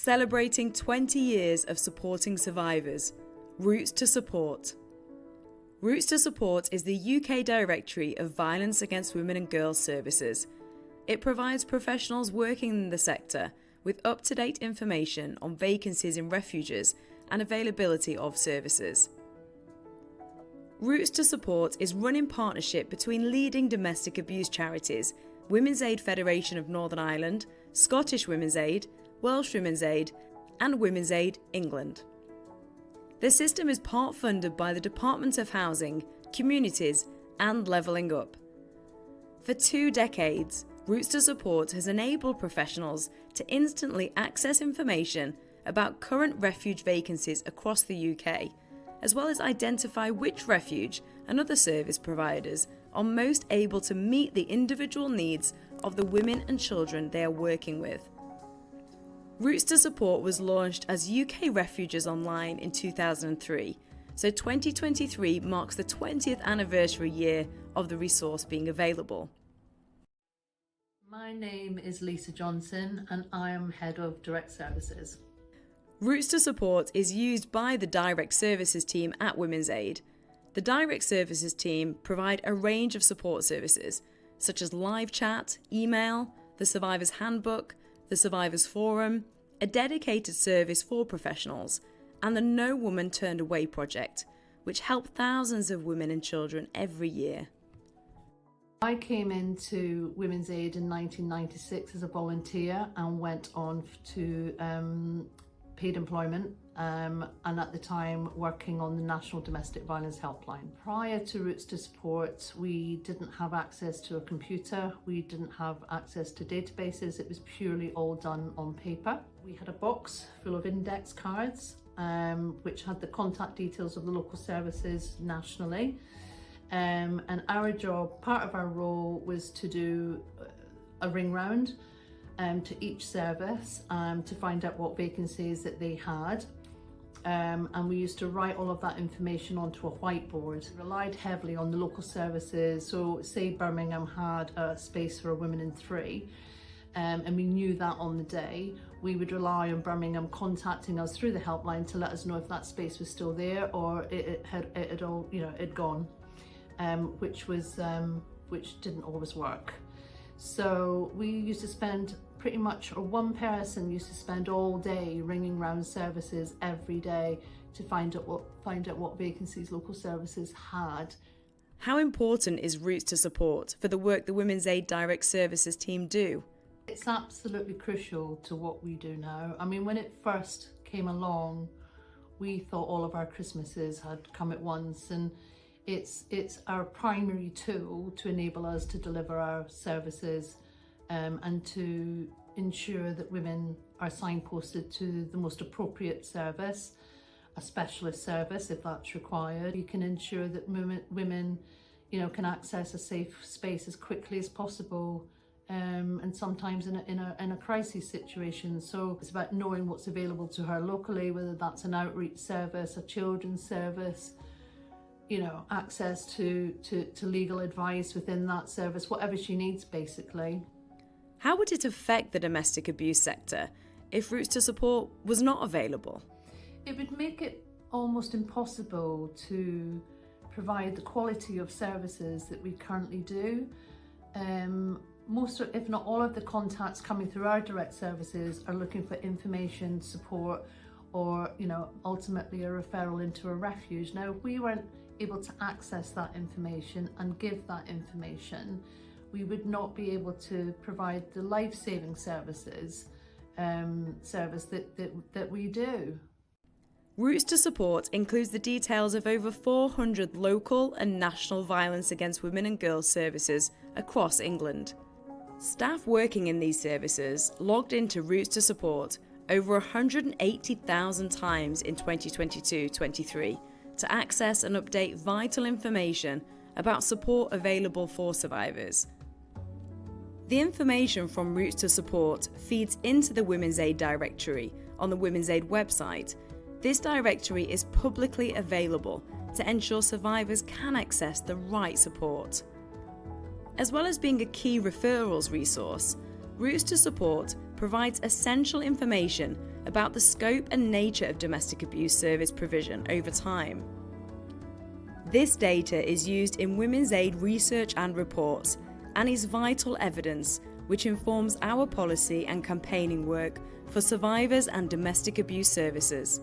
Celebrating 20 years of supporting survivors. Routes to Support. Routes to Support is the UK Directory of Violence Against Women and Girls Services. It provides professionals working in the sector with up-to-date information on vacancies in refuges and availability of services. Routes to Support is run in partnership between leading domestic abuse charities, Women's Aid Federation of Northern Ireland, Scottish Women's Aid, Welsh Women's Aid, and Women's Aid England. The system is part funded by the Department of Housing, Communities and Levelling Up. For 2 decades, Routes to Support has enabled professionals to instantly access information about current refuge vacancies across the UK, as well as identify which refuge and other service providers are most able to meet the individual needs of the women and children they are working with. Routes to Support was launched as UK Refuges Online in 2003, so 2023 marks the 20th anniversary year of the resource being available. My name is Lisa Johnson and I am Head of Direct Services. Routes to Support is used by the Direct Services team at Women's Aid. The Direct Services team provide a range of support services, such as live chat, email, the Survivors Handbook, the Survivors Forum, a dedicated service for professionals, and the No Woman Turned Away project, which help thousands of women and children every year. I came into Women's Aid in 1996 as a volunteer and went on to paid employment and at the time working on the National Domestic Violence Helpline. Prior to Routes to Support, we didn't have access to a computer, we didn't have access to databases, it was purely all done on paper. We had a box full of index cards which had the contact details of the local services nationally. And our job, part of our role, was to do a ring round to each service to find out what vacancies that they had. And we used to write all of that information onto a whiteboard. We relied heavily on the local services. So say Birmingham had a space for a women in 3, and we knew that on the day. We would rely on Birmingham contacting us through the helpline to let us know if that space was still there or it had all, it gone, which didn't always work. So we used to spend pretty much, or one person used to spend all day ringing round services every day to find out what vacancies local services had. How important is Routes to Support for the work the Women's Aid Direct Services team do? It's absolutely crucial to what we do now. I mean, when it first came along, we thought all of our Christmases had come at once, and it's our primary tool to enable us to deliver our services and to ensure that women are signposted to the most appropriate service, a specialist service if that's required. You can ensure that women can access a safe space as quickly as possible, and sometimes in a crisis situation. So it's about knowing what's available to her locally, whether that's an outreach service, a children's service, access to legal advice within that service, whatever she needs basically. How would it affect the domestic abuse sector if Routes to Support was not available? It would make it almost impossible to provide the quality of services that we currently do. Most, if not all, of the contacts coming through our direct services are looking for information, support, or ultimately a referral into a refuge. Now, if we weren't able to access that information and give that information, we would not be able to provide the life-saving services that we do. Routes to Support includes the details of over 400 local and national violence against women and girls services across England. Staff working in these services logged into Routes to Support over 180,000 times in 2022-23 to access and update vital information about support available for survivors. The information from Routes to Support feeds into the Women's Aid Directory on the Women's Aid website. This directory is publicly available to ensure survivors can access the right support. As well as being a key referrals resource, Routes to Support provides essential information about the scope and nature of domestic abuse service provision over time. This data is used in Women's Aid research and reports and is vital evidence which informs our policy and campaigning work for survivors and domestic abuse services.